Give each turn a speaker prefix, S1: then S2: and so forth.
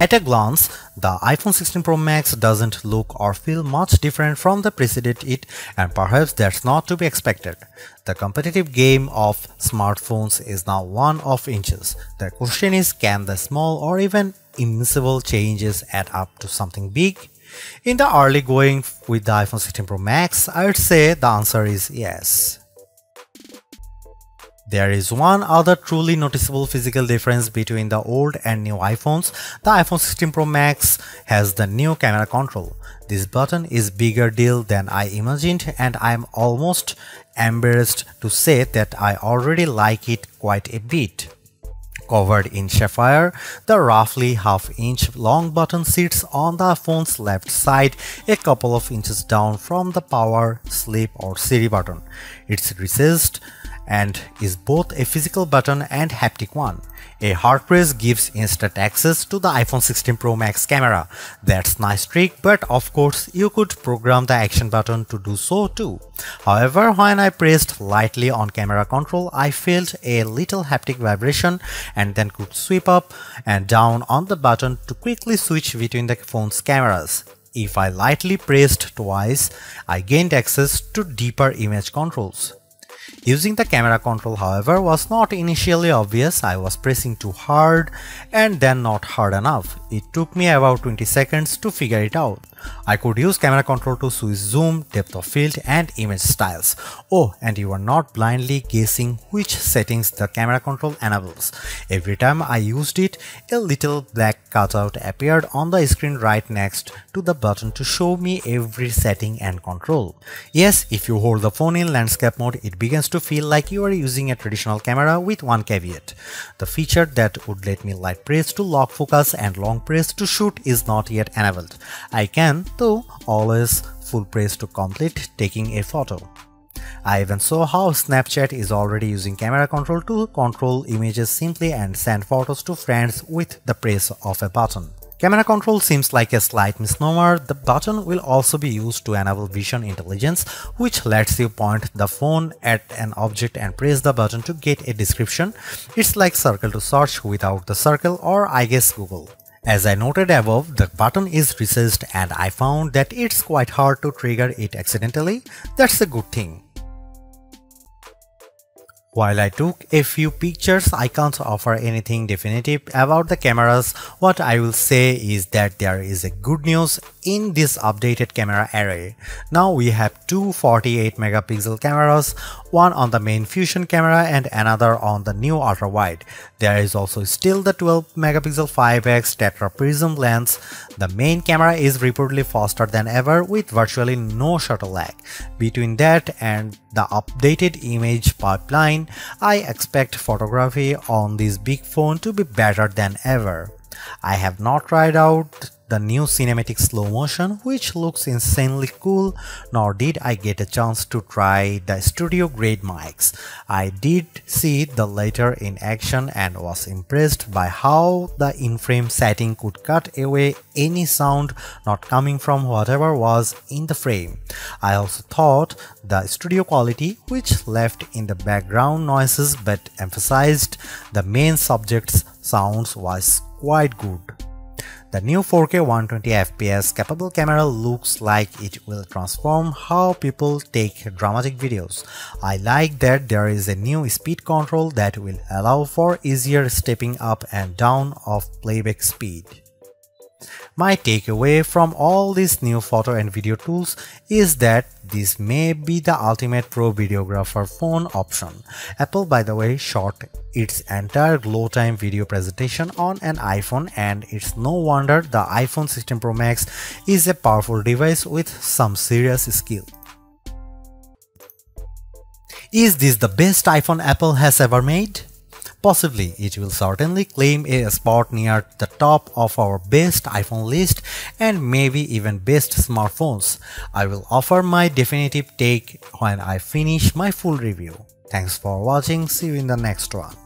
S1: At a glance, the iPhone 16 Pro Max doesn't look or feel much different from the preceded it, and perhaps that's not to be expected. The competitive game of smartphones is now one of inches. The question is, can the small or even invisible changes add up to something big? In the early going with the iPhone 16 Pro Max, I would say the answer is yes. There is one other truly noticeable physical difference between the old and new iPhones. The iPhone 16 Pro Max has the new camera control. This button is bigger deal than I imagined, and I am almost embarrassed to say that I already like it quite a bit. Covered in sapphire, the roughly half-inch long button sits on the phone's left side, a couple of inches down from the power, sleep or Siri button. It's recessed and is both a physical button and haptic one. A hard press gives instant access to the iPhone 16 Pro Max camera. That's nice trick, but of course you could program the action button to do so too. However, when I pressed lightly on camera control, I felt a little haptic vibration and then could sweep up and down on the button to quickly switch between the phone's cameras. If I lightly pressed twice, I gained access to deeper image controls. Using the camera control, however, was not initially obvious. I was pressing too hard and then not hard enough. It took me about 20 seconds to figure it out. I could use camera control to switch zoom, depth of field and image styles. Oh, and you are not blindly guessing which settings the camera control enables. Every time I used it, a little black cutout appeared on the screen right next to the button to show me every setting and control. Yes, if you hold the phone in landscape mode, it begins to feel like you are using a traditional camera with one caveat. The feature that would let me light press to lock focus and long press to shoot is not yet enabled. I can, though, always full press to complete taking a photo. I even saw how Snapchat is already using camera control to control images simply and send photos to friends with the press of a button. Camera control seems like a slight misnomer. The button will also be used to enable vision intelligence, which lets you point the phone at an object and press the button to get a description. It's like circle to search without the circle, or I guess Google. As I noted above, the button is recessed and I found that it's quite hard to trigger it accidentally. That's a good thing. While I took a few pictures, I can't offer anything definitive about the cameras. What I will say is that there is a good news in this updated camera array. Now we have two 48 megapixel cameras, one on the main fusion camera and another on the new ultra wide. There is also still the 12 megapixel 5x tetra prism lens. The main camera is reportedly faster than ever with virtually no shutter lag. Between that and the updated image pipeline, I expect photography on this big phone to be better than ever. I have not tried out the new cinematic slow motion, which looks insanely cool, nor did I get a chance to try the studio grade mics. I did see the latter in action and was impressed by how the in-frame setting could cut away any sound not coming from whatever was in the frame. I also thought the studio quality, which left in the background noises but emphasized the main subject's sounds, was quite good. The new 4K 120fps capable camera looks like it will transform how people take dramatic videos. I like that there is a new speed control that will allow for easier stepping up and down of playback speed. My takeaway from all these new photo and video tools is that this may be the ultimate pro videographer phone option. Apple, by the way, shot its entire glow time video presentation on an iPhone, and it's no wonder the iPhone 16 Pro Max is a powerful device with some serious skill. Is this the best iPhone Apple has ever made? Possibly. It will certainly claim a spot near the top of our best iPhone list and maybe even best smartphones. I will offer my definitive take when I finish my full review. Thanks for watching. See you in the next one.